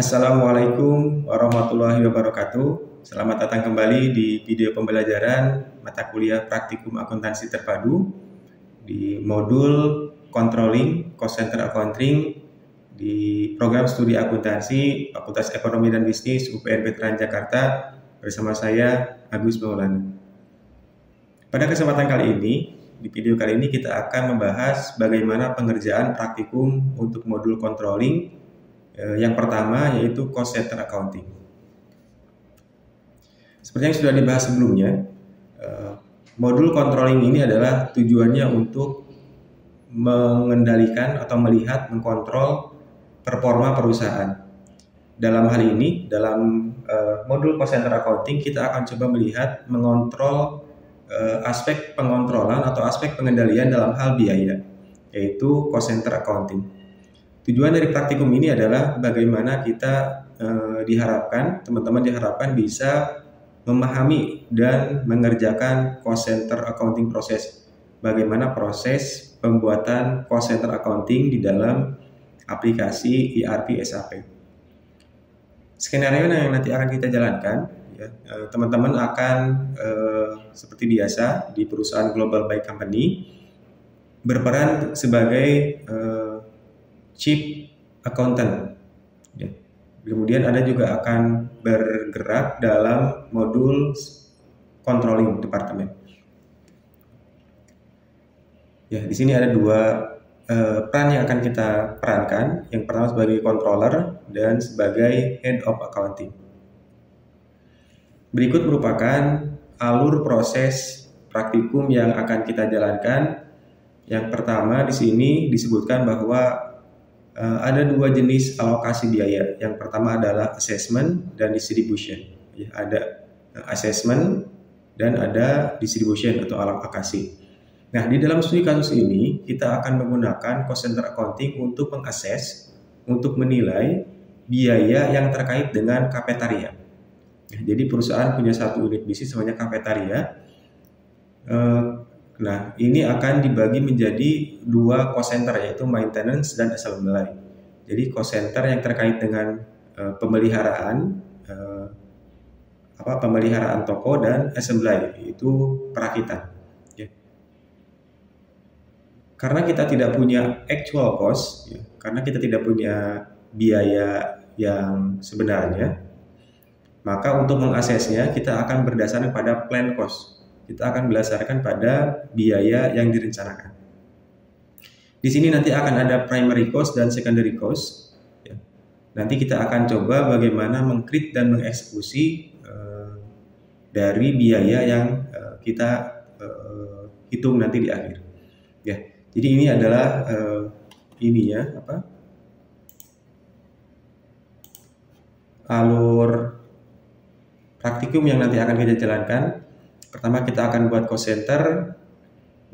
Assalamualaikum warahmatullahi wabarakatuh. Selamat datang kembali di video pembelajaran mata kuliah praktikum akuntansi terpadu di modul Controlling Cost Center Accounting di program studi akuntansi Fakultas Ekonomi dan Bisnis UPN Veteran Jakarta bersama saya Agus Maulana. Pada kesempatan kali ini, di video kali ini kita akan membahas bagaimana pengerjaan praktikum untuk modul controlling. Yang pertama yaitu Cost Center Accounting. Seperti yang sudah dibahas sebelumnya, modul controlling ini adalah tujuannya untuk mengendalikan atau melihat, mengkontrol performa perusahaan. Dalam hal ini, dalam modul Cost Center Accounting kita akan coba melihat, mengontrol aspek pengontrolan atau aspek pengendalian dalam hal biaya, yaitu Cost Center Accounting. Tujuan dari praktikum ini adalah bagaimana kita teman-teman diharapkan bisa memahami dan mengerjakan cost center accounting proses. Bagaimana proses pembuatan cost center accounting di dalam aplikasi ERP SAP. Skenario yang nanti akan kita jalankan, teman-teman akan seperti biasa di perusahaan global by company berperan sebagai Chief Accountant. Kemudian Anda juga akan bergerak dalam modul Controlling Department. Di sini ada dua peran yang akan kita perankan. Yang pertama sebagai controller dan sebagai Head of Accounting. Berikut merupakan alur proses praktikum yang akan kita jalankan. Yang pertama di sini disebutkan bahwa ada dua jenis alokasi biaya. Yang pertama adalah assessment dan distribution. Ada assessment dan ada distribution atau alokasi. Nah, di dalam studi kasus ini kita akan menggunakan cost center accounting untuk mengakses, untuk menilai biaya yang terkait dengan kafetaria. Jadi perusahaan punya satu unit bisnis namanya kafetaria. Nah, ini akan dibagi menjadi dua cost center, yaitu maintenance dan assembly. Jadi cost center yang terkait dengan pemeliharaan toko dan assembly, itu perakitan. Karena kita tidak punya actual cost, karena kita tidak punya biaya yang sebenarnya, maka untuk mengaksesnya kita akan berdasarkan pada plan cost. Kita akan berdasarkan pada biaya yang direncanakan. Di sini nanti akan ada primary cost dan secondary cost. Nanti kita akan coba bagaimana mengcreate dan mengeksekusi dari biaya yang kita hitung nanti di akhir. Jadi ini adalah alur praktikum yang nanti akan kita jalankan. Pertama kita akan buat cost center,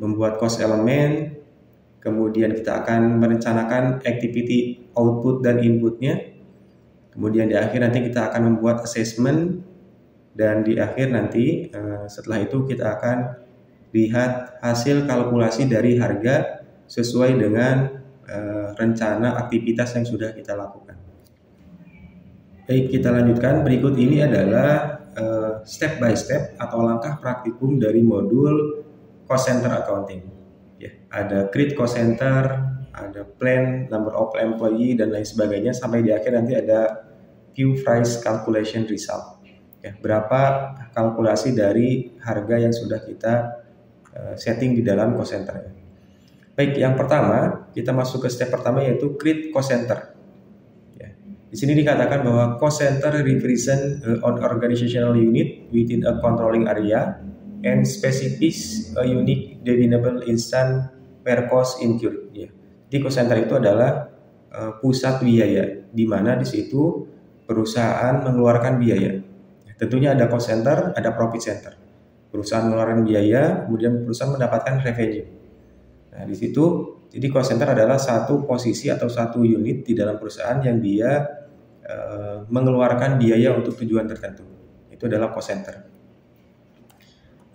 membuat cost element, kemudian kita akan merencanakan activity output dan inputnya, kemudian di akhir nanti kita akan membuat assessment, dan di akhir nanti setelah itu kita akan lihat hasil kalkulasi dari harga sesuai dengan rencana aktivitas yang sudah kita lakukan. Baik, kita lanjutkan. Berikut ini adalah step by step atau langkah praktikum dari modul cost center accounting. Ada create cost center, ada plan, number of employee dan lain sebagainya, sampai di akhir nanti ada Q price calculation result. Berapa kalkulasi dari harga yang sudah kita setting di dalam cost center. Baik, yang pertama kita masuk ke step pertama yaitu create cost center. Di sini dikatakan bahwa cost center represent an organizational unit within a controlling area and specifies a unique definable instant per cost incurred. Jadi cost center itu adalah pusat biaya, di mana di situ perusahaan mengeluarkan biaya. Tentunya ada cost center, ada profit center. Perusahaan mengeluarkan biaya, kemudian perusahaan mendapatkan revenue. Nah, di situ jadi cost center adalah satu posisi atau satu unit di dalam perusahaan yang dia mengeluarkan biaya untuk tujuan tertentu. Itu adalah cost center.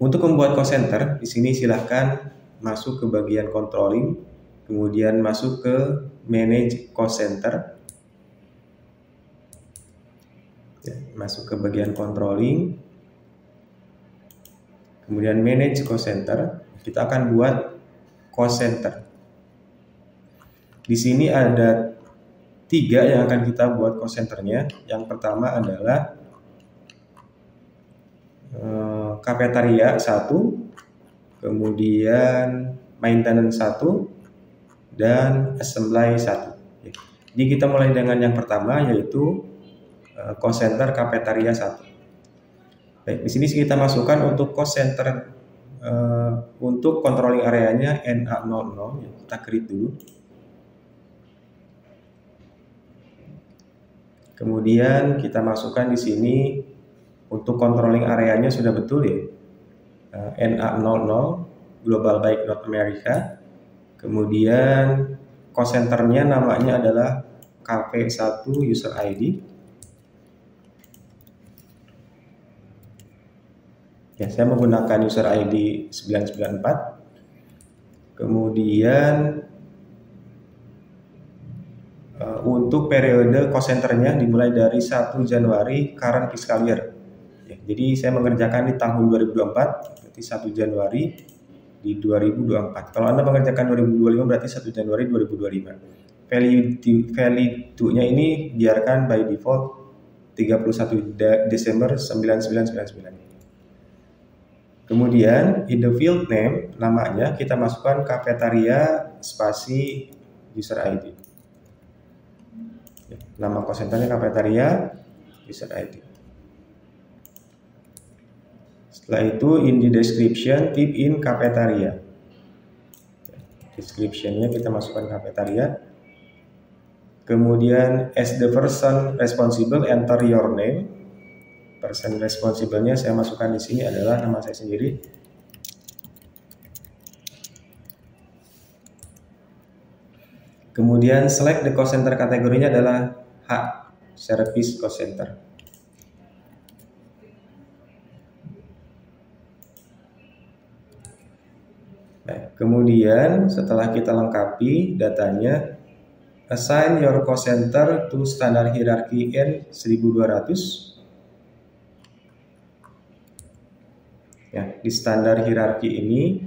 Untuk membuat cost center, di sini silahkan masuk ke bagian controlling, kemudian masuk ke manage cost center. Masuk ke bagian controlling, kemudian manage cost center. Kita akan buat cost center. Di sini ada 3 yang akan kita buat cost centernya. Yang pertama adalah cafeteria 1, kemudian maintenance 1, dan assembly 1. Jadi kita mulai dengan yang pertama, yaitu cost center cafeteria 1. Baik, di sini kita masukkan untuk cost center untuk controlling areanya NA00, kita create dulu. Kemudian kita masukkan di sini untuk controlling areanya sudah betul ya, NA00 Global Bike North America. Kemudian cost centernya namanya adalah KP1 user ID. Ya, saya menggunakan user ID 994. Kemudian untuk periode cost centernya dimulai dari 1 Januari current fiscal year. Ya, jadi saya mengerjakan di tahun 2024, berarti 1 Januari di 2024. Kalau Anda mengerjakan 2025 berarti 1 Januari 2025. Value-nya ini biarkan by default 31 Desember 1999. Kemudian in the field name, namanya kita masukkan cafeteria spasi user ID. Nama cost centernya cafeteria user ID. Setelah itu in the description type in cafeteria. Descriptionnya kita masukkan cafeteria. Kemudian as the person responsible enter your name. Person responsible-nya saya masukkan di sini adalah nama saya sendiri. Kemudian select the cost center, kategorinya adalah H, service cost center. Baik, kemudian setelah kita lengkapi datanya, assign your cost center to standard hierarchy N1200. Ya, di standar hierarki ini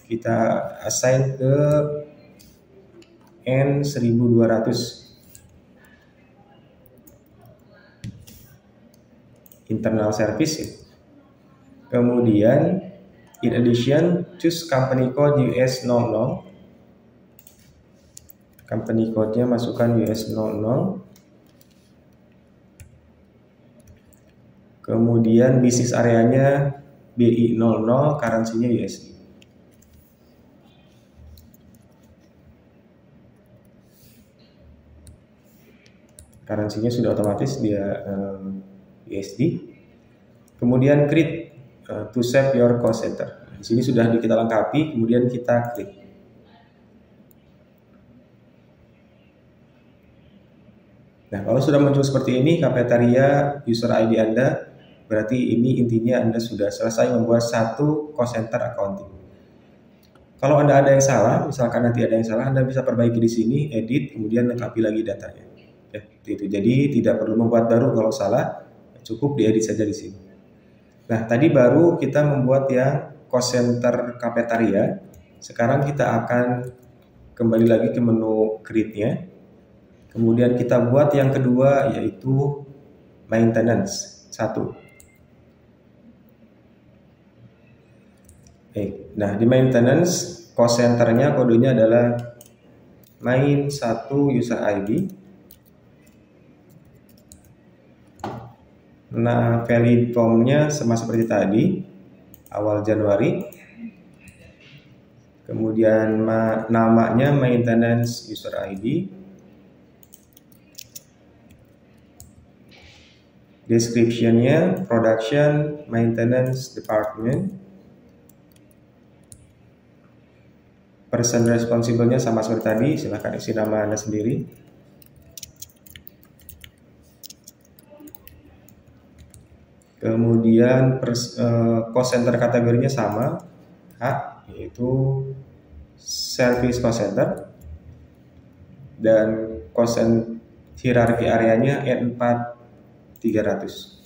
kita assign ke N1200 internal service ya. Kemudian in addition choose company code US00. Company code-nya masukkan US00. Kemudian bisnis areanya BI00, currency-nya USD. Currency-nya sudah otomatis dia USD. Kemudian create to save your cost center. Di sini sudah kita lengkapi, kemudian kita klik. Nah, kalau sudah muncul seperti ini cafeteria user ID Anda, berarti ini intinya Anda sudah selesai membuat satu cost center accounting. Kalau Anda ada yang salah, misalkan nanti ada yang salah, Anda bisa perbaiki di sini, edit, kemudian lengkapi lagi datanya. Ya, itu. Jadi tidak perlu membuat baru kalau salah, cukup diedit saja di sini. Nah, tadi baru kita membuat yang cost center cafeteria. Sekarang kita akan kembali lagi ke menu create-nya. Kemudian kita buat yang kedua, yaitu maintenance 1. Nah, di maintenance cost centernya kodenya adalah main 1 user ID. Nah, valid form-nya sama seperti tadi, awal Januari. Kemudian namanya maintenance user ID. Description-nya production maintenance department. Person responsible-nya sama seperti tadi, silahkan isi nama Anda sendiri. Kemudian cost center kategorinya sama, H, yaitu service cost center. Dan cost hierarki areanya N4 300.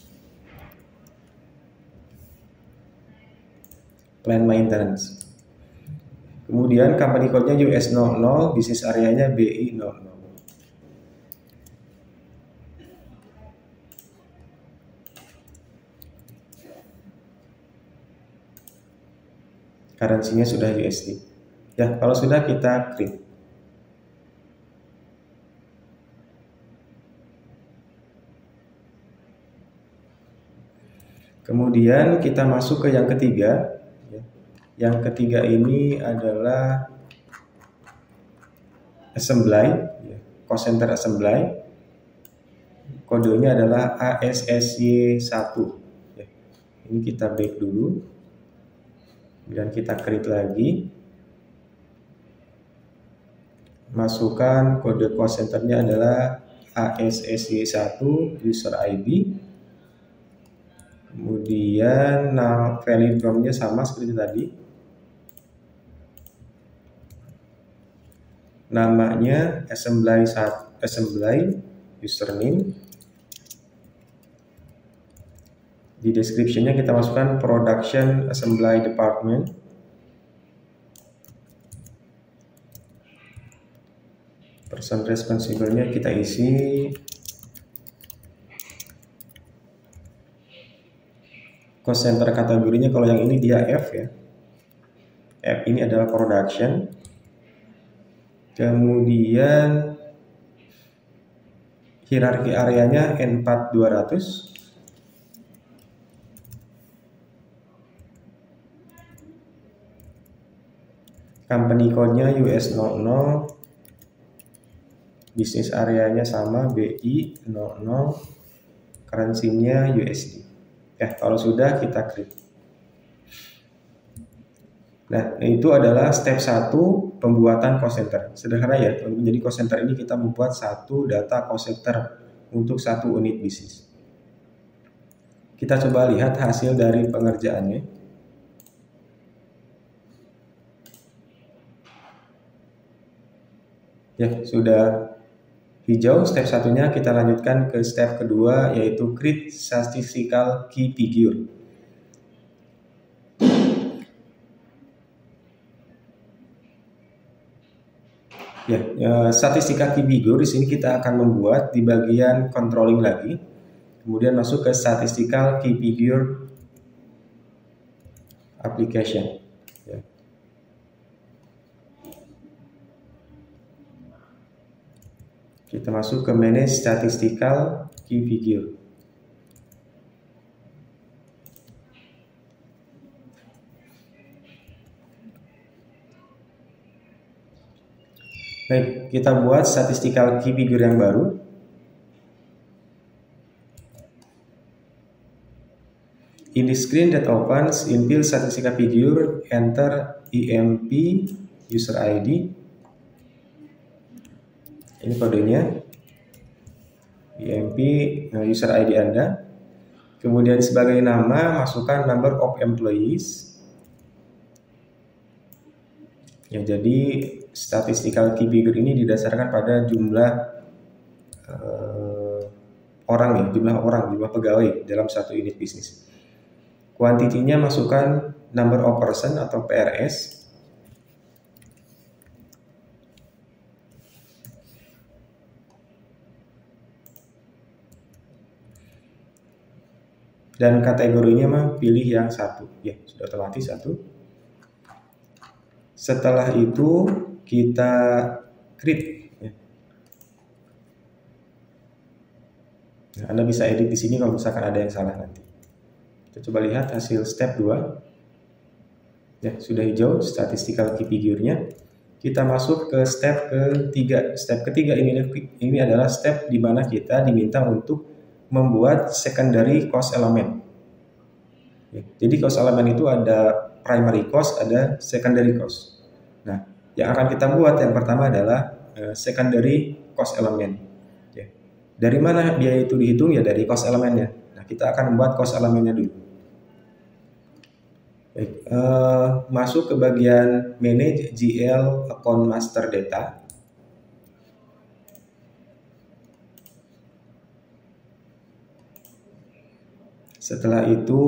plant maintenance. Kemudian company code-nya US00, bisnis areanya BI00. Currency-nya sudah USD. Ya, kalau sudah kita create. Kemudian kita masuk ke yang ketiga. Yang ketiga ini adalah assembly, cost center assembly. Kodenya adalah ASSY1. Ini kita back dulu. Kemudian kita create lagi. Masukkan kode cost centernya adalah ASSY1 user ID. Kemudian value from-nya sama seperti tadi. Namanya assembly username. Di description-nya kita masukkan production assembly department. Person responsible-nya kita isi cost center kategorinya, kalau yang ini dia F ya. F ini adalah production. Kemudian hierarki areanya N4200. Company code-nya US00. Bisnis areanya sama BI00. Currency-nya USD. Ya, kalau sudah kita create. Nah, itu adalah step 1 pembuatan cost center. Sederhana ya, untuk menjadi cost center ini kita membuat satu data cost center untuk satu unit bisnis. Kita coba lihat hasil dari pengerjaannya. Ya, sudah hijau step satunya. Kita lanjutkan ke step kedua, yaitu create statistical key figure. Ya, statistical key figure di sini kita akan membuat di bagian controlling lagi. Kemudian masuk ke statistical key figure application. Ya. Kita masuk ke manage statistical key figure. Baik, kita buat statistical key figure yang baru. In the screen that opens, input statistical figure, enter EMP user ID. Ini kodenya, EMP user ID Anda. Kemudian sebagai nama, masukkan number of employees. Ya, jadi statistical key figure ini didasarkan pada jumlah orang ya, jumlah pegawai dalam satu unit bisnis. Kuantitinya masukkan number of person atau PRS. Dan kategorinya mah pilih yang satu. Ya, sudah otomatis satu. Setelah itu kita create. Ya. Nah, Anda bisa edit di sini kalau misalkan ada yang salah nanti. Kita coba lihat hasil step 2. Ya, sudah hijau statistical key figure-nya. Kita masuk ke step ketiga. Step ketiga ini adalah step di mana kita diminta untuk membuat secondary cost element. Ya, jadi cost element itu ada primary cost, ada secondary cost. Nah, yang akan kita buat yang pertama adalah secondary cost element. Ya. Dari mana biaya itu dihitung? Ya dari cost elemennya. Nah, kita akan membuat cost elemennya dulu. Baik, masuk ke bagian manage GL account master data. Setelah itu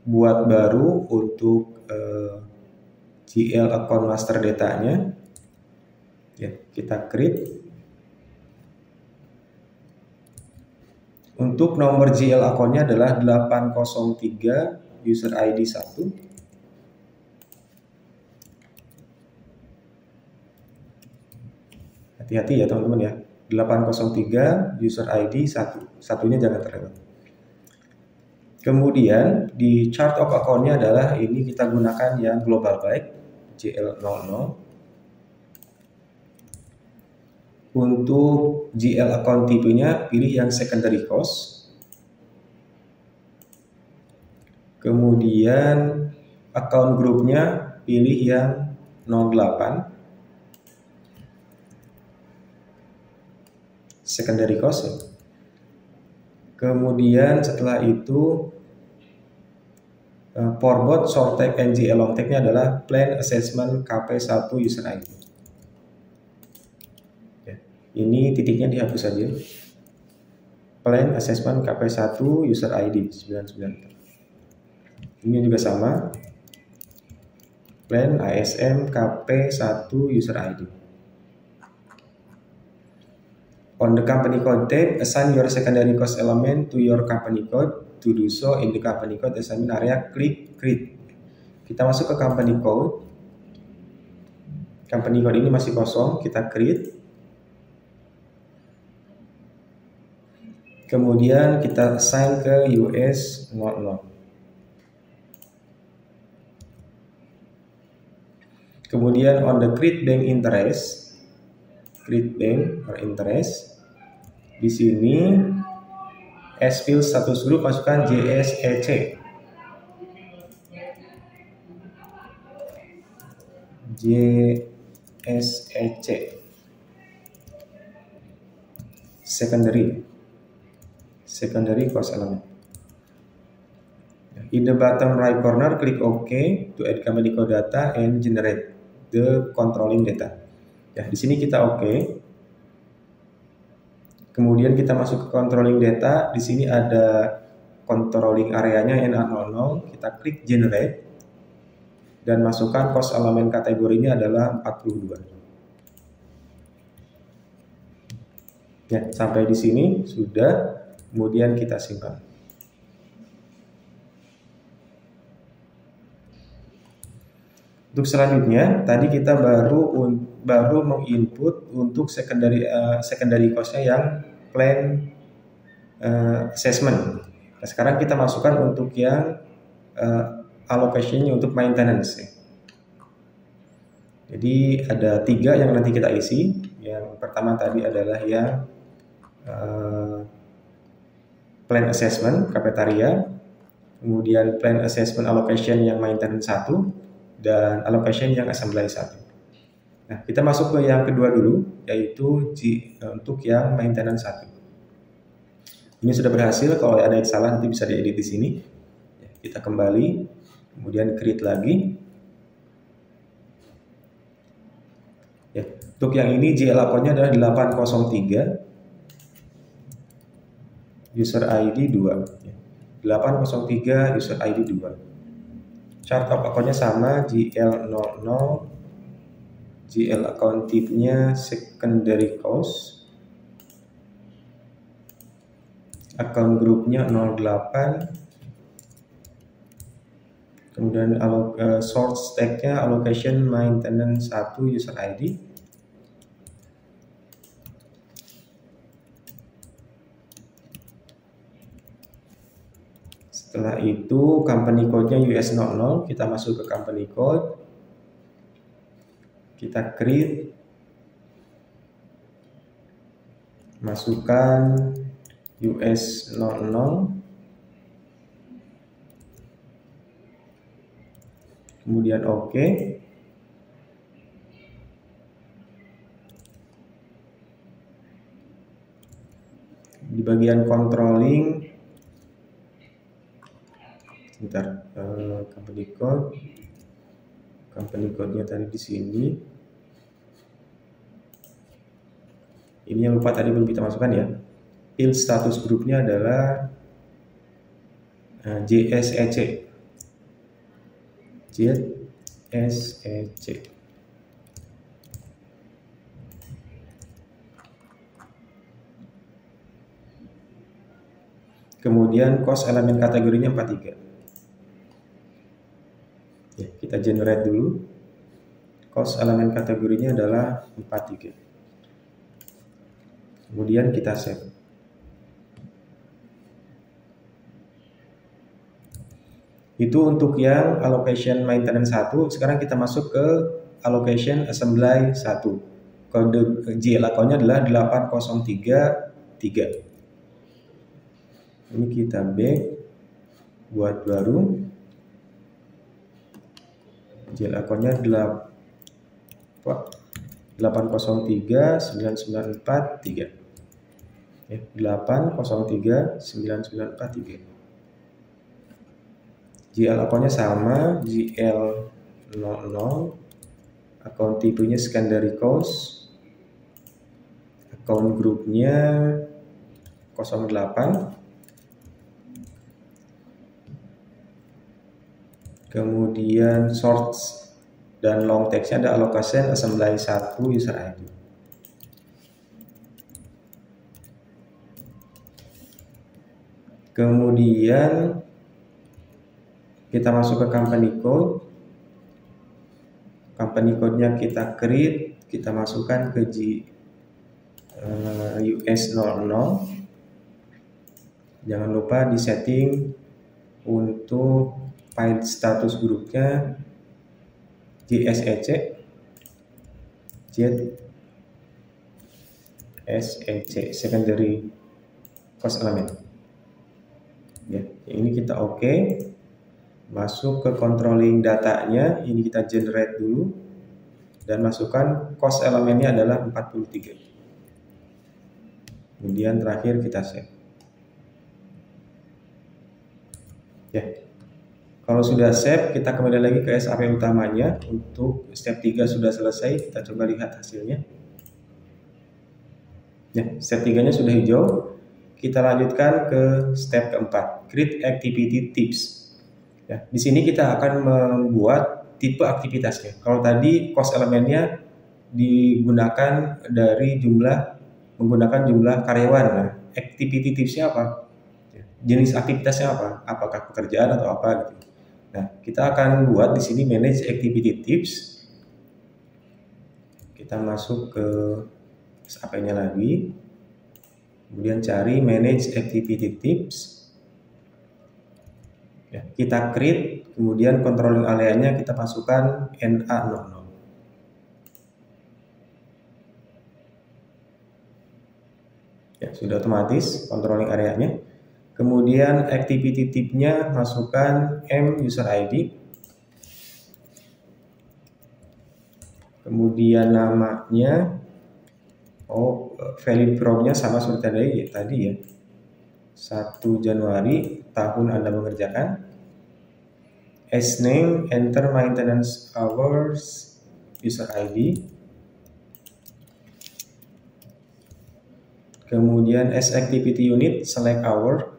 buat baru untuk GL account master datanya. Ya, kita create. Untuk nomor GL akunnya adalah 803 user ID 1. Hati-hati ya teman-teman ya. 803 user ID 1. Satunya jangan terlewat. Kemudian di chart of account-nya adalah ini kita gunakan yang global byte GL00. Untuk GL account tipenya pilih yang secondary cost. Kemudian account grupnya pilih yang 08. Secondary cost. Kemudian setelah itu for both short tag and GL long tag-nya adalah plan assessment KP1 user ID. Ya, ini titiknya dihapus saja. Plan assessment KP1 user ID 99. Ini juga sama. Plan ASM KP1 user ID. On the company code tab, assign your secondary cost element to your company code. To do so, in the company code assignment area, klik create. Kita masuk ke company code. Company code ini masih kosong, kita create. Kemudian kita assign ke US 00. Kemudian on the create bank interest, create bank or interest, di sini as field status group masukkan JSEC. JSEC secondary cost element. In the bottom right corner, click OK to add company code data and generate the controlling data. Ya, di sini kita OK. Kemudian kita masuk ke controlling data. Di sini ada controlling areanya NA00. Kita klik generate dan masukkan cost elemen kategorinya adalah 42. Ya, sampai di sini sudah. Kemudian kita simpan. Untuk selanjutnya, tadi kita baru menginput untuk secondary cost-nya yang plan assessment. Nah, sekarang kita masukkan untuk yang allocation-nya untuk maintenance. Jadi ada 3 yang nanti kita isi. Yang pertama tadi adalah yang plan assessment cafeteria, kemudian plan assessment allocation yang maintenance 1. Dan allocation yang assembly 1. Nah, kita masuk ke yang kedua dulu, yaitu untuk yang maintenance 1. Ini sudah berhasil. Kalau ada yang salah nanti bisa diedit di sini. Ya, kita kembali, kemudian create lagi. Ya, untuk yang ini GL account-nya adalah 803, user ID 2. Ya, 803 user ID 2. Chart of account-nya sama, GL00, GL account type-nya secondary cost, account group-nya 08, kemudian source tag-nya allocation maintenance 1 user ID. Setelah itu company code-nya US00, kita masuk ke company code, kita create, masukkan US00, kemudian OK. Di bagian controlling, sebentar, company code-nya tadi di sini. Ini yang lupa tadi belum kita masukkan ya. Field status grupnya adalah JSEC. ZSEC. Kemudian cost elemen kategorinya 43. Ya, kita generate dulu. Cost elemen kategorinya adalah 43. Kemudian kita save. Itu untuk yang allocation maintenance 1. Sekarang kita masuk ke allocation assembly 1. Kode GL account-nya adalah 8033. Ini kita back, buat baru. GL account-nya 803993. Ya, 803993. GL account-nya sama, GL00. Account tipenya secondary cost. Account grupnya 08. Kemudian source dan long text-nya ada allocation assembly 1 user ID. Kemudian kita masuk ke company code. Company code-nya kita create, kita masukkan ke US00. Jangan lupa di setting untuk file status grupnya ZSEC, secondary cost element. Ya, ini kita oke. Masuk ke controlling datanya, ini kita generate dulu dan masukkan cost elemennya adalah 43. Kemudian terakhir kita save. Ya. Kalau sudah save, kita kembali lagi ke SAP utamanya. Untuk step 3 sudah selesai, kita coba lihat hasilnya. Ya, step 3-nya sudah hijau. Kita lanjutkan ke step keempat, create activity tips. Ya, di sini kita akan membuat tipe aktivitasnya. Kalau tadi cost elemennya digunakan dari menggunakan jumlah karyawan. Nah, activity tipsnya apa? Jenis aktivitasnya apa? Apakah pekerjaan atau apa gitu. Nah, kita akan buat di sini manage activity tips. Kita masuk ke SAP-nya lagi. Kemudian cari manage activity tips. Ya, kita create, kemudian controlling area-nya kita masukkan NA00. Ya, sudah otomatis controlling area-nya. Kemudian activity type-nya masukkan M user ID. Kemudian namanya valid from-nya sama seperti tadi ya. 1 Januari tahun Anda mengerjakan. As name, enter maintenance hours user ID. Kemudian as activity unit, select hour.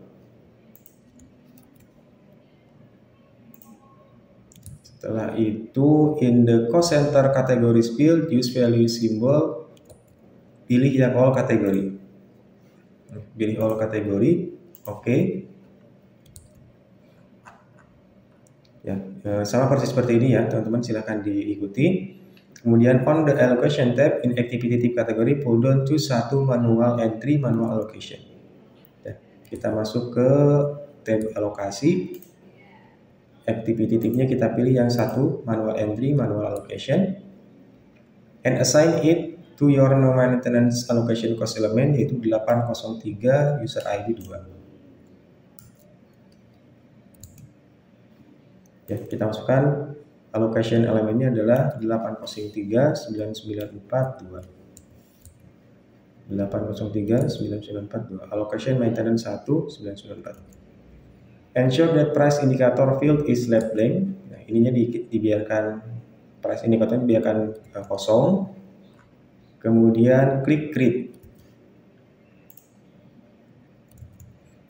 Setelah itu, in the cost center categories field, use value symbol, pilih yang all kategori. Pilih all kategori, oke. Ya, sama persis seperti ini ya, teman-teman silahkan diikuti. Kemudian on the allocation tab in activity type kategori, pull down to 1 manual entry, manual allocation. Ya, kita masuk ke tab alokasi. Activity type-nya kita pilih yang 1 manual entry, manual allocation, and assign it to your no maintenance allocation cost element, yaitu 803 user ID 2. Ya, kita masukkan allocation elemennya adalah 803994 2. 803994 2. Allocation maintenance 1 994. Ensure that price indicator field is left blank. Nah, ininya dibiarkan, price indicator dibiarkan kosong. Kemudian klik create.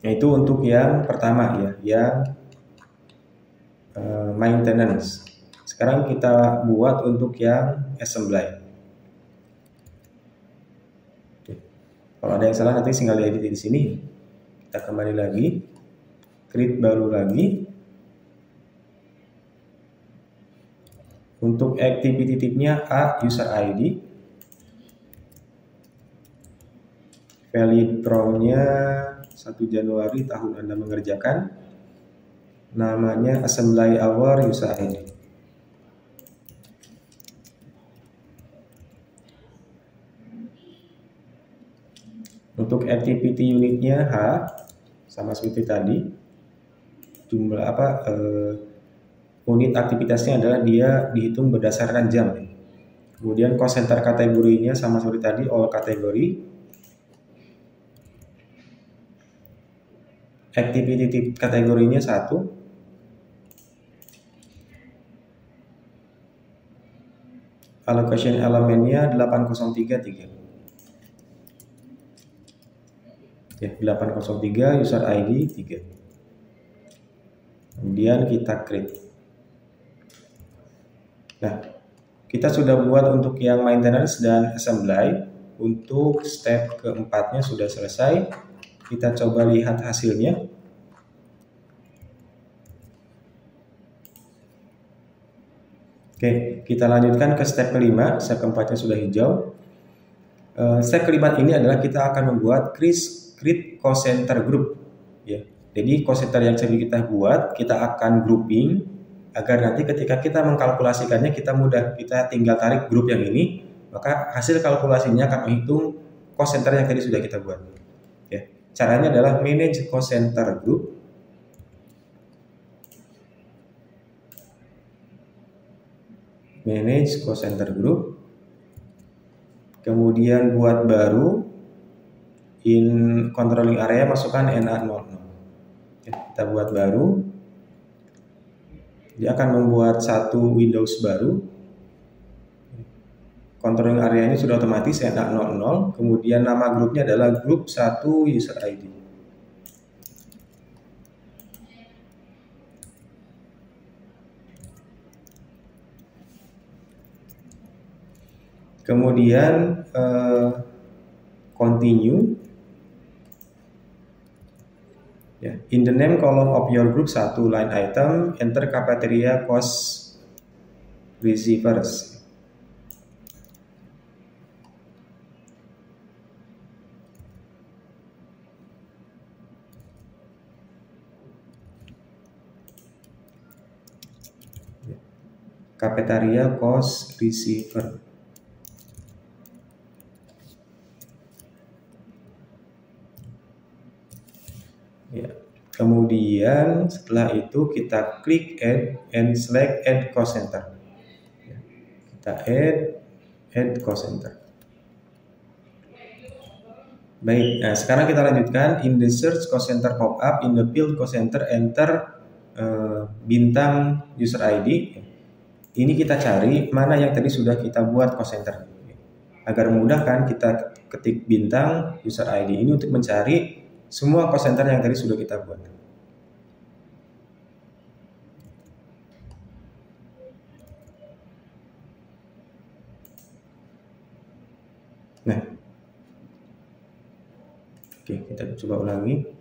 Nah, itu untuk yang pertama ya, yang maintenance. Sekarang kita buat untuk yang assembly. Oke. Kalau ada yang salah nanti tinggal diedit di sini. Kita kembali lagi, create baru lagi. Untuk activity type-nya A, user ID. Valid from-nya 1 Januari tahun Anda mengerjakan. Namanya assembly hour user ID. Untuk activity unitnya H, sama seperti tadi. Jumlah unit aktivitasnya adalah dia dihitung berdasarkan jam. Kemudian cost center kategorinya sama seperti tadi, all kategori. Activity kategorinya 1. Allocation elemennya 8033. Ya, 803 user ID 3. Kemudian kita create. Nah, kita sudah buat untuk yang maintenance dan assembly. Untuk step keempatnya sudah selesai. Kita coba lihat hasilnya. Oke, kita lanjutkan ke step kelima. Step keempatnya sudah hijau. Step kelima ini adalah kita akan membuat create cost center group. Ya, jadi cost center yang tadi kita buat, kita akan grouping agar nanti ketika kita mengkalkulasikannya kita mudah. Kita tinggal tarik grup yang ini, maka hasil kalkulasinya akan menghitung cost center yang tadi sudah kita buat. Ya, caranya adalah manage cost center group. Manage cost center group. Kemudian buat baru, in controlling area masukkan NA00. Ya, kita buat baru. Dia akan membuat satu Windows baru. Controlling area ini sudah otomatis NA00. Kemudian nama grupnya adalah grup 1 user ID. Kemudian continue. Ya, in the name column of your group 1 line item, enter cafeteria cost receivers. Cafeteria cost receiver. Ya. Kemudian setelah itu kita klik add and select add cost center. Ya. Kita add cost center. Baik, nah sekarang kita lanjutkan. In the search cost center pop up, in the field cost center enter bintang user ID. Ini kita cari mana yang tadi sudah kita buat cost center. Agar memudahkan kita ketik bintang user ID ini untuk mencari semua cost center yang tadi sudah kita buat. Nah, oke, kita coba ulangi.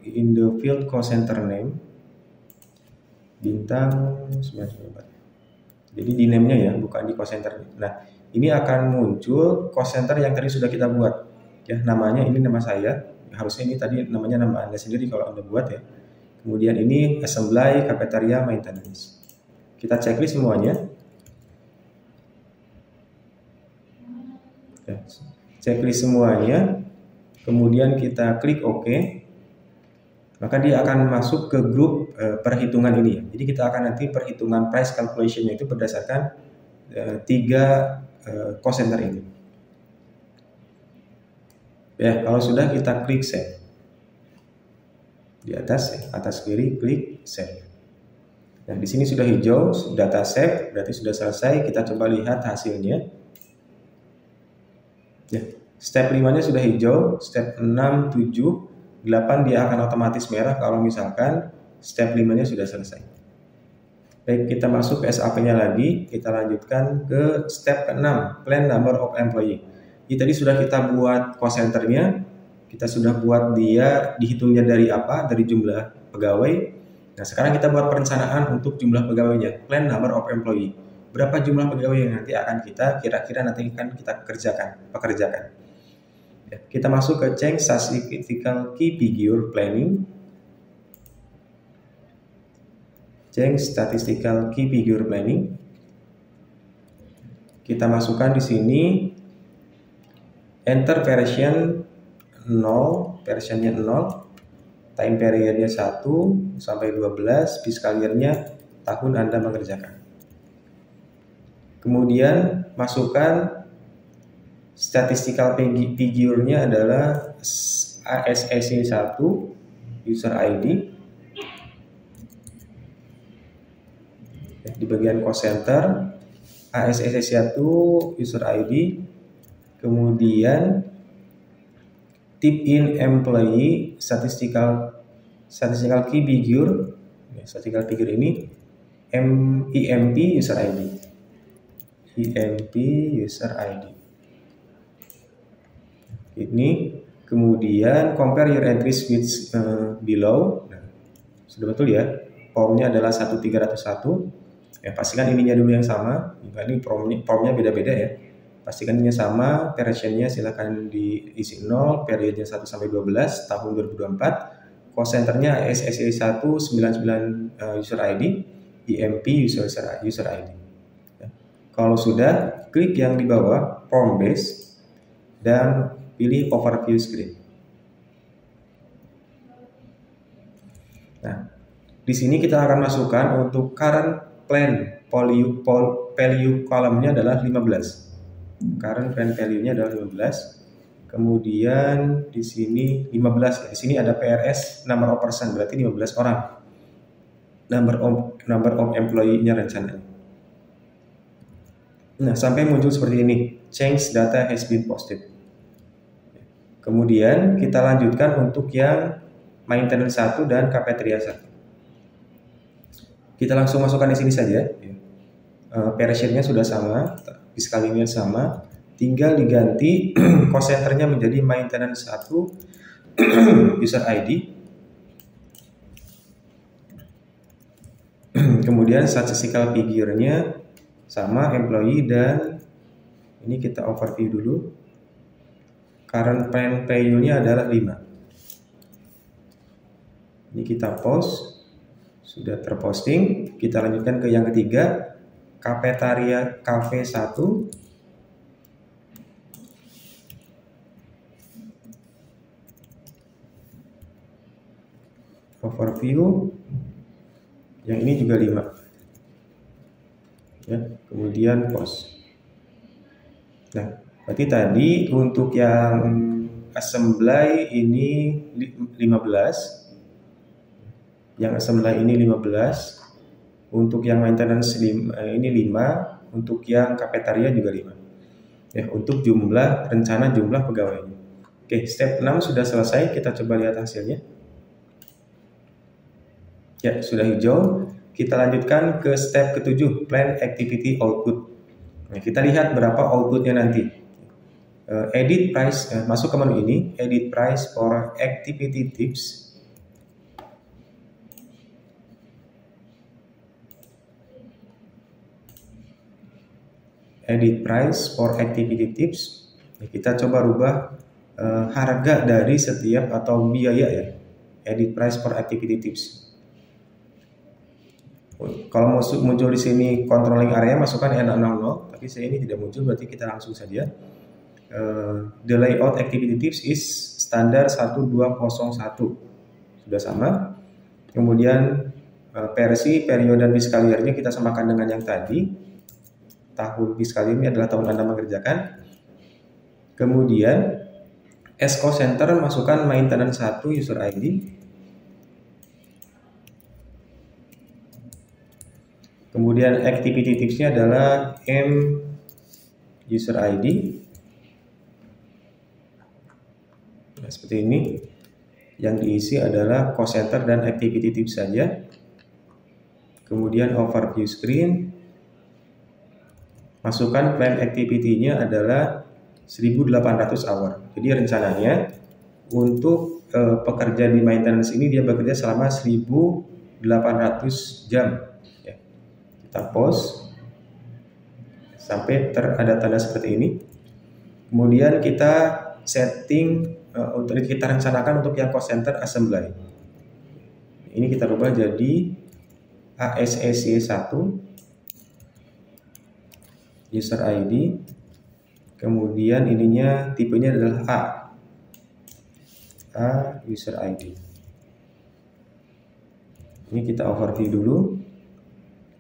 In the field cost center name, bintang 994. Jadi di name-nya ya, bukan di cost center. Nah, ini akan muncul cost center yang tadi sudah kita buat. Ya, namanya ini nama saya. Harusnya ini tadi namanya nama Anda sendiri kalau Anda buat ya. Kemudian ini assembly, cafeteria, maintenance. Kita checklist semuanya. Ya, checklist semuanya. Kemudian kita klik OK. Maka dia akan masuk ke grup perhitungan ini. Jadi kita akan nanti perhitungan price calculation-nya itu berdasarkan 3 cost center ini. Ya, kalau sudah kita klik save. Di atas kiri klik save. Nah, di sini sudah hijau, data save, berarti sudah selesai. Kita coba lihat hasilnya. Ya, step 5-nya sudah hijau, step 6, 7 8 dia akan otomatis merah kalau misalkan step 5-nya sudah selesai. Baik, kita masuk ke SAP-nya lagi, kita lanjutkan ke step ke-6, plan number of employee. Jadi tadi sudah kita buat cost center-nya, kita sudah buat dia dihitungnya dari apa? Dari jumlah pegawai. Nah, sekarang kita buat perencanaan untuk jumlah pegawainya, plan number of employee. Berapa jumlah pegawai yang nanti akan kita kira-kira nanti akan kita pekerjakan. Ya, kita masuk ke change statistical key figure planning. Change statistical key figure planning. Kita masukkan di sini enter version 0, versionnya 0, time periodnya 1 sampai 12, fiscal year-nya tahun Anda mengerjakan. Kemudian masukkan statistical figure-nya adalah ASEC1 user ID. Di bagian cost center, ASEC1 user ID, kemudian tip in employee statistical key figure, statistical figure ini EMP user ID, EMP user ID. Ini kemudian compare your entries with below. Nah, sudah betul ya, formnya adalah 1301. Ya, pastikan ininya dulu yang sama. Ini formnya beda-beda ya. Pastikan ininya sama, versionnya silakan diisi 0, periodnya 1 sampai 12 tahun 2024. Cost centernya SSE1 99 user ID, EMP user ID. Ya. Kalau sudah, klik yang di bawah form base dan pilih overview screen. Nah, di sini kita akan masukkan untuk current plan value column-nya adalah 15. Current plan value-nya adalah 15. Kemudian di sini 15. Di sini ada PRS number of person, berarti 15 orang. Number of employee-nya rencananya. Nah, sampai muncul seperti ini. Change data has been posted. Kemudian kita lanjutkan untuk yang maintenance 1 dan cafeteria 1. Kita langsung masukkan di sini saja. Versionnya sudah sama, fiscal year sama, tinggal diganti cost center-nya menjadi maintenance 1 user ID. Kemudian statistical figure-nya sama, employee, dan ini kita overview dulu. Current plan value-nya adalah 5. Ini kita post, sudah terposting. Kita lanjutkan ke yang ketiga, cafeteria cafe 1. Overview. Yang ini juga 5. Ya, kemudian post. Nah, berarti tadi untuk yang assembly ini 15. Yang assembly ini 15. Untuk yang maintenance ini 5. Untuk yang cafeteria juga 5. Ya, untuk rencana jumlah pegawainya. Oke, step 6 sudah selesai. Kita coba lihat hasilnya. Ya, sudah hijau. Kita lanjutkan ke step ke-7, plan activity output. Nah, kita lihat berapa outputnya nanti. Edit price, masuk ke menu ini, edit price for activity tips. Edit price for activity tips. Kita coba rubah harga dari setiap atau biaya ya. Edit price for activity tips. Kalau muncul di sini controlling area, masukkan N00, tapi saya ini tidak muncul, berarti kita langsung saja. The layout activity tips is standar 1201. Sudah sama. Kemudian versi, periode, dan fiscal year-nya kita samakan dengan yang tadi. Tahun fiscal year-nya adalah tahun Anda mengerjakan. Kemudian cost center masukkan maintenance 1 user ID. Kemudian activity tips-nya adalah M user ID. Nah, seperti ini. Yang diisi adalah cost center dan activity tips saja. Kemudian overview screen. Masukkan plan activity-nya adalah 1800 hour. Jadi rencananya untuk pekerja di maintenance ini dia bekerja selama 1800 jam. Ya. Kita pause sampai ada tanda seperti ini. Kemudian kita setting untuk kita rencanakan untuk yang cost center assembly. Ini kita rubah jadi ASEC1 user ID. Kemudian ininya tipenya adalah A user ID. Ini kita overview dulu.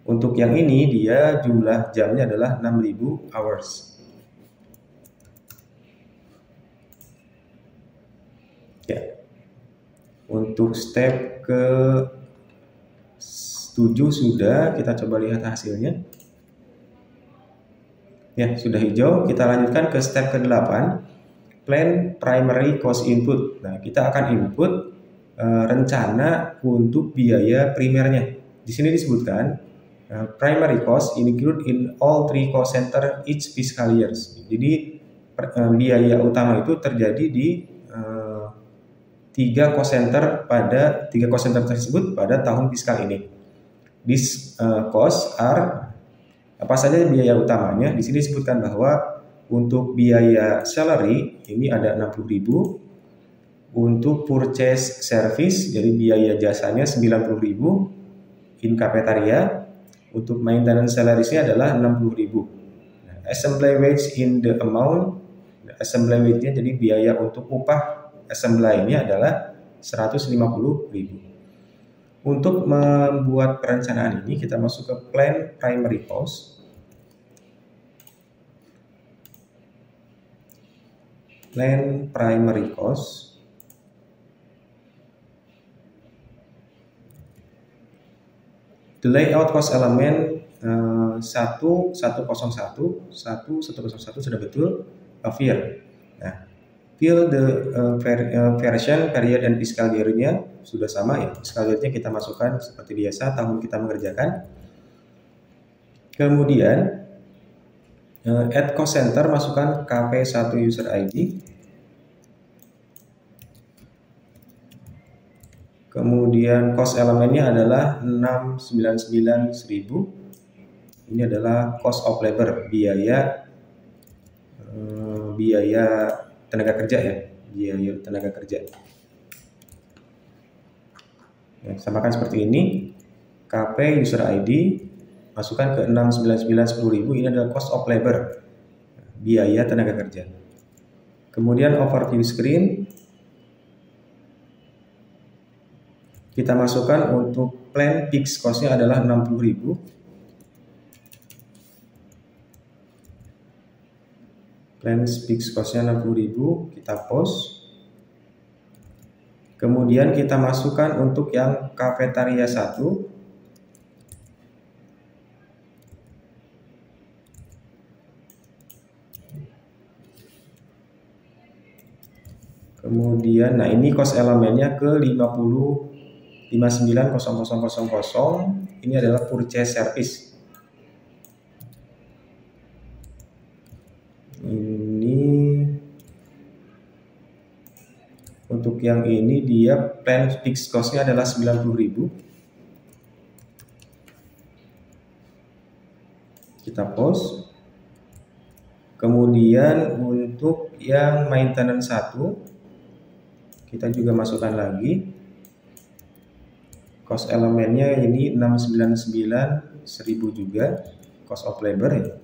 Untuk yang ini dia jumlah jamnya adalah 6000 hours. Ya. Untuk step ke 7 sudah, kita coba lihat hasilnya. Ya, sudah hijau. Kita lanjutkan ke step ke-8, plan primary cost input. Nah, kita akan input rencana untuk biaya primernya. Di sini disebutkan primary cost include in all 3 cost center each fiscal years. Jadi biaya utama itu terjadi di 3 cost center tersebut pada tahun fiskal ini. These costs are apa saja biaya utamanya? Di sini disebutkan bahwa untuk biaya salary ini ada 60.000, untuk purchase service jadi biaya jasanya 90.000, in cafeteria untuk maintenance salaries-nya adalah 60.000. Nah, assembly wage in the amount, assembly wage-nya jadi biaya untuk upah assembly ini adalah 150.000. Untuk membuat perencanaan ini kita masuk ke plan primary cost. Plan primary cost. The layout cost element 1101 sudah betul. Here. Nah, fill the version, period, dan fiscal year-nya sudah sama ya. Fiscal year-nya kita masukkan seperti biasa, tahun kita mengerjakan. Kemudian add cost center, masukkan KP1 user ID. Kemudian cost elemennya adalah 699.000. Ini adalah cost of labor, biaya tenaga kerja ya, biaya tenaga kerja. Ya, samakan seperti ini. KP user ID masukkan ke 699.10.000. Ini adalah cost of labor, biaya tenaga kerja. Kemudian overview screen kita masukkan untuk plan fixed cost-nya adalah 60.000. Plan fixed cost-nya 60.000, kita pause. Kemudian kita masukkan untuk yang cafeteria 1. Kemudian, nah ini cost elemennya ke 59.0000. Ini adalah purchase service. Untuk yang ini dia plan fixed cost-nya adalah 90.000. Kita pause. Kemudian untuk yang maintenance 1 kita juga masukkan lagi. Cost elemennya ini 699.000 juga, cost of labor ya.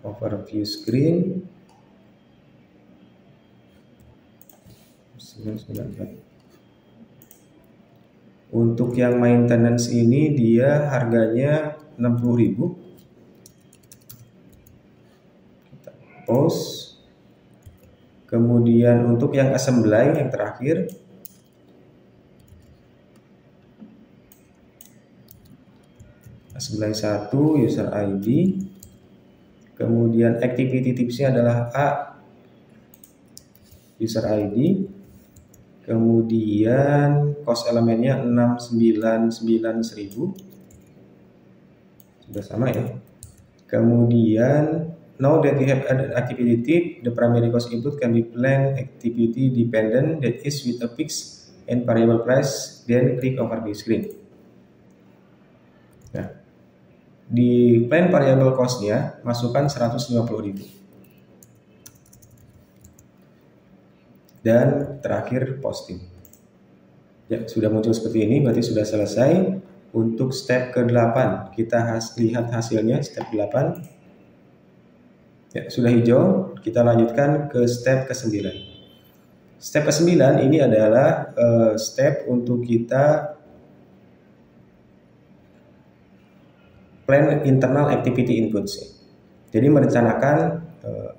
Overview screen 994. Untuk yang maintenance ini dia harganya 60.000. Kita pause. Kemudian untuk yang assembly yang terakhir assembly 1 user ID. Kemudian activity tipsnya adalah A user ID. Kemudian cost elemennya 699.000. Sudah sama ya. Kemudian now that we have added activity type, the primary cost input can be planned activity dependent, that is with a fixed and variable price, then click overview screen. Nah, di plan variable cost-nya masukkan 150.000. Dan terakhir posting. Ya, sudah muncul seperti ini, berarti sudah selesai. Untuk step ke-8, kita lihat hasilnya, step 8. Ya, sudah hijau, kita lanjutkan ke step ke-9. Step ke-9 ini adalah step untuk kita plan internal activity inputs. Jadi merencanakan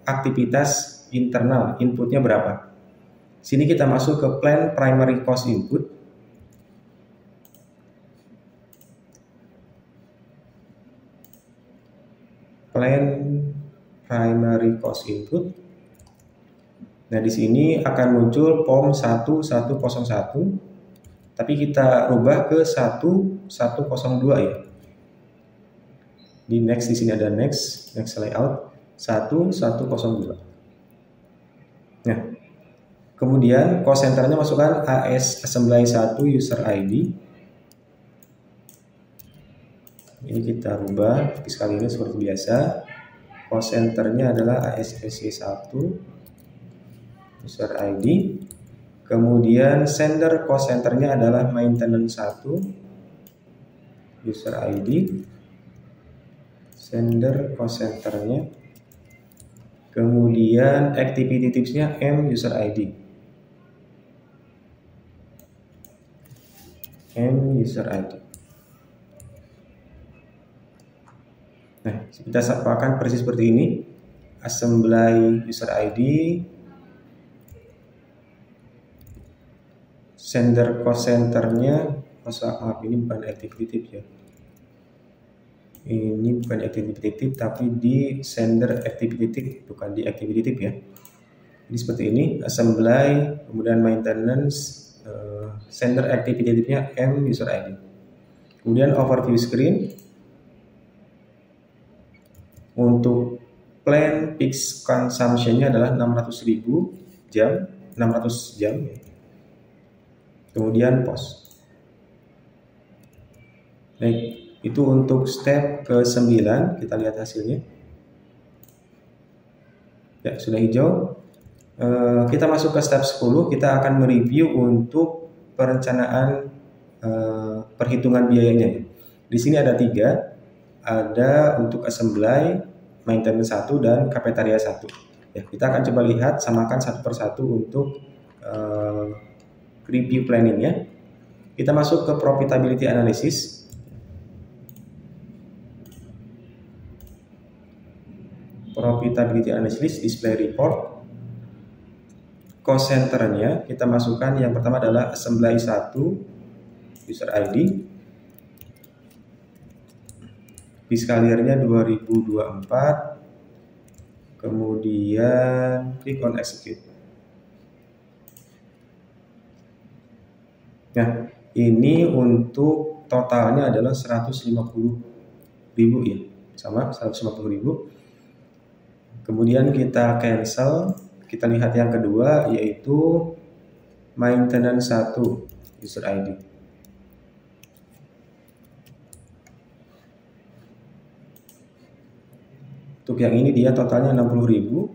aktivitas internal, inputnya berapa. Sini kita masuk ke plan primary cost input. Plan primary cost input. Nah, di sini akan muncul POM 1101, tapi kita rubah ke 1102 ya. Di next, di sini ada next layout 1102. Nah, kemudian cost centernya masukkan AS assembly 1 user ID. Ini kita rubah, tapi sekali ini seperti biasa. Cost centernya adalah ASSC1 user ID. Kemudian sender cost centernya adalah maintenance 1 user ID. Sender cost centernya. Kemudian activity tipsnya M user ID. M user ID. Nah, kita akan persis seperti ini. Assembly user ID, sender cost centernya, maaf ini bukan activity tip ya. Ini bukan activity tip, tapi di sender activity tip, bukan di activity tip ya. Ini seperti ini, assembly, kemudian maintenance, sender activity tipnya M user ID. Kemudian overview screen. Untuk plan fixed consumption-nya adalah 600.000 jam, 600 jam ya. Kemudian post. Baik, itu untuk step ke-9, kita lihat hasilnya. Ya, sudah hijau. Kita masuk ke step 10, kita akan mereview untuk perencanaan perhitungan biayanya. Di sini ada 3. Ada untuk assembly, maintenance 1, dan cafeteria 1. Ya, kita akan coba lihat, samakan satu persatu untuk review planningnya. Kita masuk ke profitability analysis. Profitability analysis, display report. Cost centernya kita masukkan, yang pertama adalah assembly 1 user ID. Fiskaliernya 2024. Kemudian klik on execute. Nah, ini untuk totalnya adalah 150.000 ya. Sama 150.000. Kemudian kita cancel. Kita lihat yang kedua, yaitu maintenance 1 user ID. Untuk yang ini dia totalnya 60.000.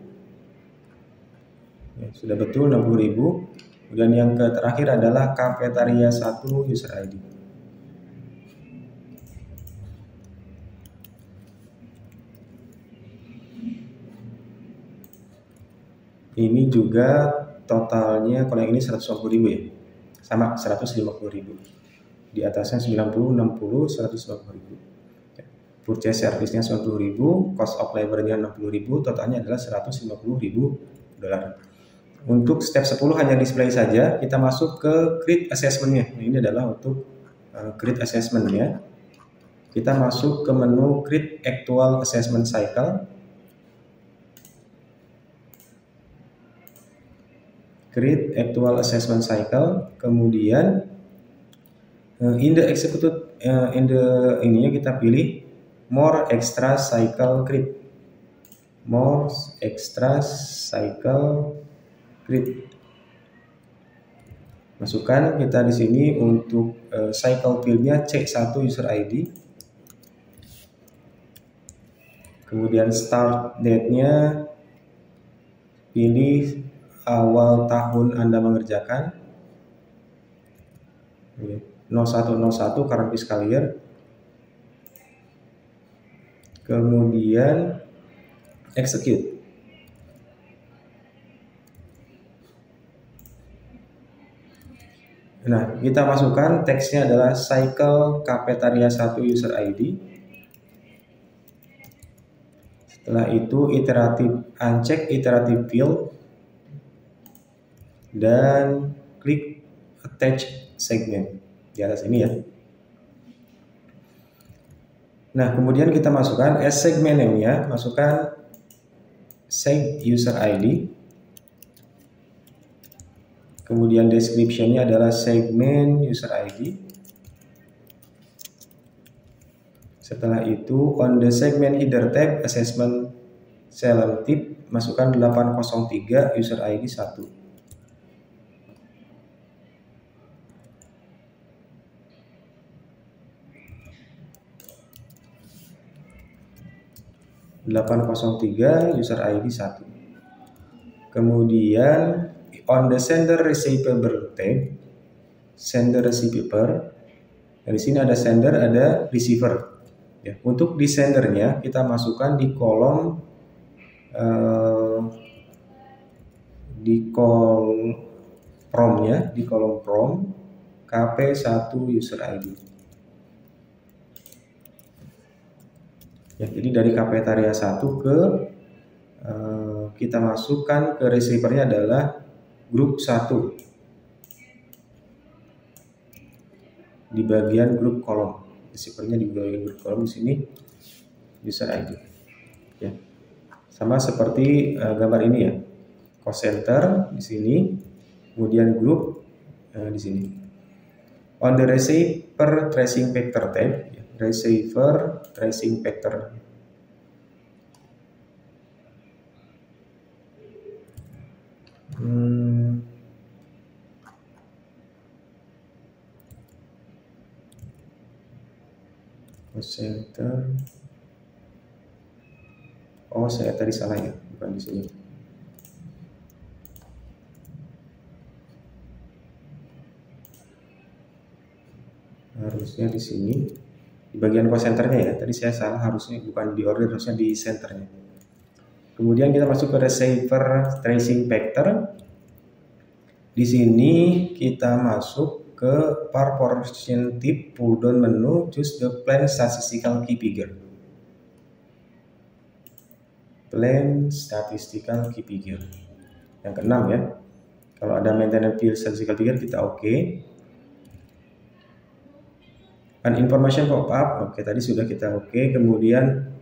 Ya, sudah betul 60.000. Kemudian yang terakhir adalah cafeteria 1 user ID. Ini juga totalnya, kalau yang ini 150.000 ya. Sama 150.000. Di atasnya 90, 60, 150.000. Purchase service-nya 90.000, cost of labor-nya 60.000, totalnya adalah 150.000 dolar. Untuk step 10 hanya display saja. Kita masuk ke grid assessment-nya. Nah, ini adalah untuk grid assessment-nya. Kita masuk ke menu grid actual assessment cycle. create actual assessment cycle, kemudian in the executed ininya kita pilih more extra cycle create, more extra cycle create. Masukkan kita di sini untuk cycle fieldnya C1 user ID, kemudian start date-nya pilih awal tahun Anda mengerjakan 0101 current fiscal year, kemudian execute. Nah, kita masukkan teksnya adalah cycle cafeteria 1 user ID. Setelah itu iteratif, uncheck iterative field dan klik attach segment di atas ini ya. Nah, kemudian kita masukkan as segment name-nya, masukkan seg user ID. Kemudian description-nya adalah segment user ID. Setelah itu on the segment header tab assessment selective, masukkan 803 user ID 1. user ID 1. Kemudian on the sender receiver tab, sender receiver, nah, di sini ada sender, ada receiver. Ya, untuk di sendernya kita masukkan di kolom promnya, di kolom prom KP1 user ID. Ya, jadi dari cafeteria 1 ke kita masukkan ke receivernya adalah grup 1 di bagian grup kolom. Receivernya di bagian grup kolom di sini user ID. Ya, sama seperti gambar ini ya. Cost center di sini, kemudian grup di sini. On the receiver tracing factor tab, ya, receiver tracing factor. Center. Oh, saya tadi salah ya, bukan di sini. Harusnya di sini, di bagian cost centernya ya. Tadi saya salah, harusnya bukan di order, harusnya di centernya. Kemudian kita masuk ke receiver tracing factor. Di sini kita masuk ke proportion type pull down menu, choose the plain statistical key figure. Plain statistical key figure. Yang keenam ya. Kalau ada maintenance field statistical figure kita oke. An information pop up, oke, tadi sudah kita oke. Kemudian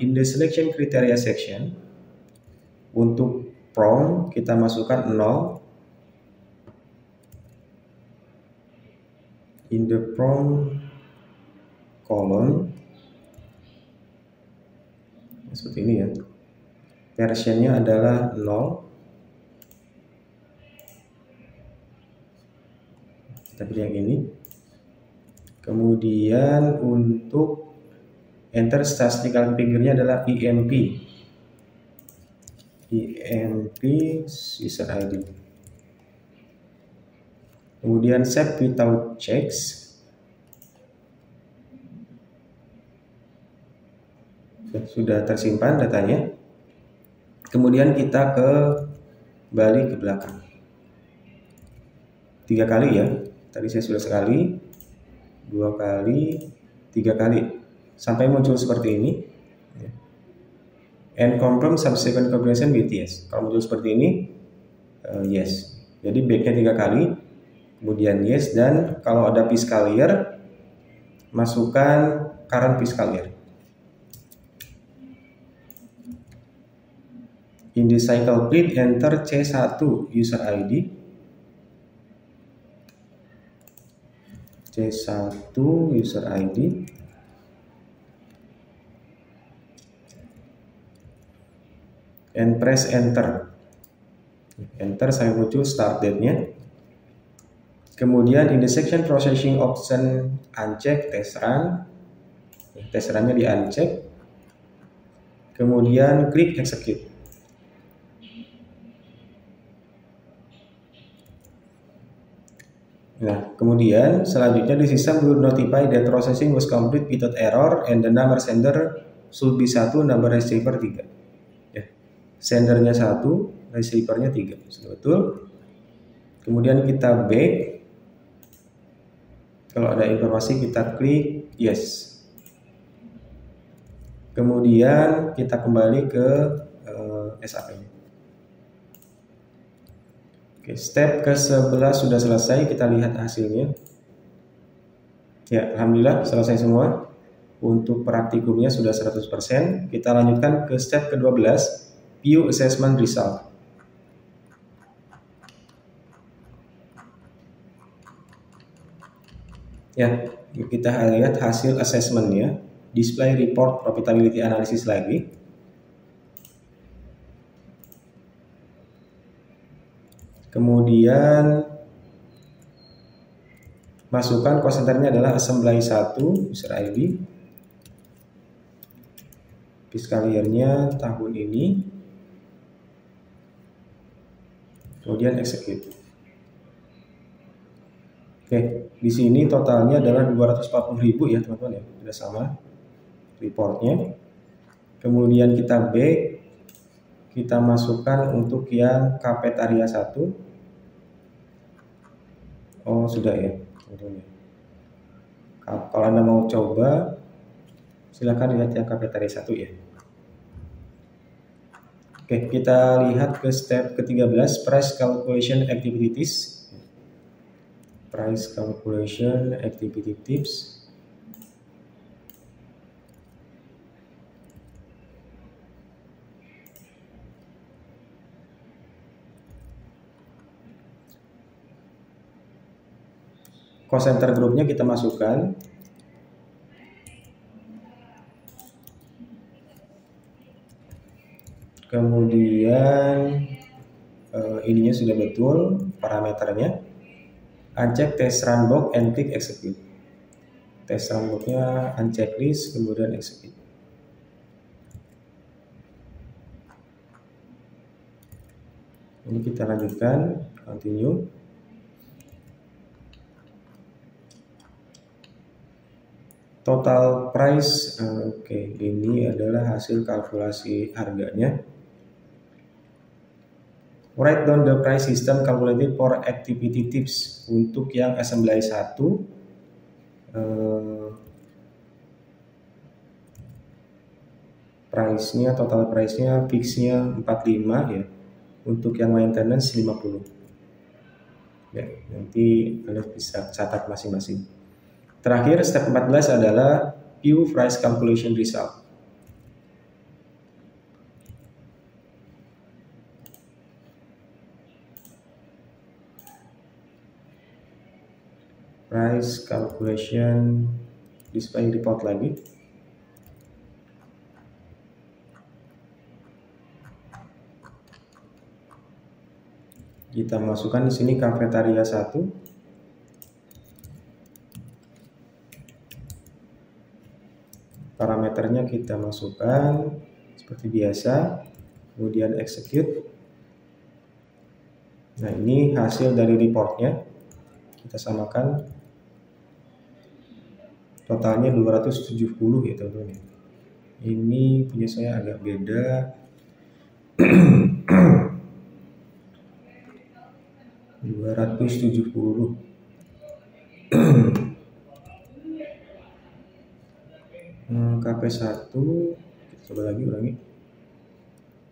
in the selection criteria section untuk prom kita masukkan 0. In the prom column seperti ini ya, versionnya adalah 0. Kita pilih yang ini. Kemudian untuk enter statistical figure-nya adalah EMP user ID. Kemudian save without checks. Sudah tersimpan datanya. Kemudian kita kembali ke belakang. 3 kali ya. Tadi saya sudah sekali, 2 kali, 3 kali. Sampai muncul seperti ini. And confirm subsequent combination with yes. Kalau muncul seperti ini, yes. Jadi backnya 3 kali. Kemudian yes, dan kalau ada fiscal year masukkan current fiscal year. In the cycle print, enter C1 user ID. C1 user ID. And press enter. Enter sampai muncul start date-nya. Kemudian in the section processing option uncheck test run. Test run-nya di uncheck. Kemudian klik execute. Nah, kemudian selanjutnya the system will notify that processing was complete without error and the number sender should be 1, number receiver 3. Ya. Sendernya 1, receivernya 3. Sudah betul. Kemudian kita back. Kalau ada informasi kita klik yes. Kemudian kita kembali ke SAP-nya. Oke, step ke-11 sudah selesai, kita lihat hasilnya. Ya, alhamdulillah selesai semua. Untuk praktikumnya sudah 100%. Kita lanjutkan ke step ke-12, view assessment result. Ya, kita lihat hasil assessment-nya. Display report profitability analysis lagi. Kemudian masukkan cost centernya adalah assembly 1 user ID. Fiscal year-nya tahun ini. Kemudian execute. Oke, di sini totalnya adalah 240.000 ya teman-teman ya, sudah sama reportnya. Kemudian kita back, kita masukkan untuk yang cafeteria 1. Oh sudah ya teman-teman. Kalau Anda mau coba silakan lihat yang cafeteria 1 ya. Oke, kita lihat ke step ke-13, price calculation activities. Price calculation activity tips. Cost center grupnya kita masukkan. Kemudian ininya sudah betul parameternya. Uncheck test run box and click execute. Test run box-nya uncheck list, kemudian execute. Ini kita lanjutkan, continue. Total price, oke, ini adalah hasil kalkulasi harganya. Write down the price system calculated for activity tips. Untuk yang assembly 1, price-nya, total price-nya, fix-nya 45 ya. Untuk yang maintenance 50. Ya, nanti Anda bisa catat masing-masing. Terakhir, step 14 adalah view price calculation result. Price calculation display report lagi. Kita masukkan di sini cafeteria 1. Parameternya kita masukkan seperti biasa, kemudian execute. Nah, ini hasil dari reportnya. Kita samakan. Totalnya 270 ya teman-teman. Ini punya saya agak beda. KP1 kita coba lagi ulangi.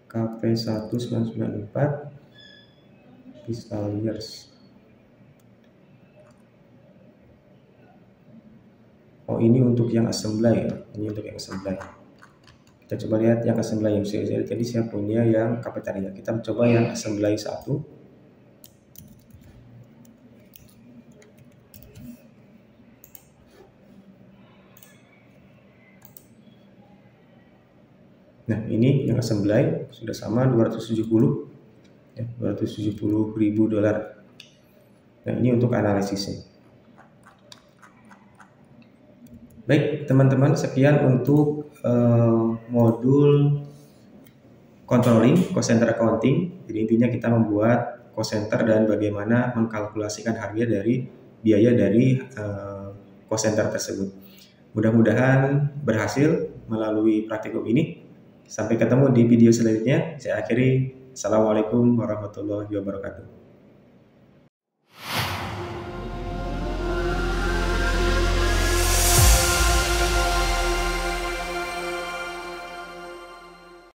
KP1 994 fiscal years. Oh, ini untuk yang assembly ya. Ini untuk yang assembly. Kita coba lihat yang assembly user. Jadi saya punya yang cafeteria. Kita coba yang assembly 1. Nah, ini yang assembly sudah sama 270 ya, $270.000. Nah, ini untuk analisisnya. Baik, teman-teman, sekian untuk modul controlling cost center accounting. Jadi intinya kita membuat cost center dan bagaimana mengkalkulasikan harga dari biaya dari cost center tersebut. Mudah-mudahan berhasil melalui praktikum ini. Sampai ketemu di video selanjutnya. Saya akhiri. Assalamualaikum warahmatullahi wabarakatuh.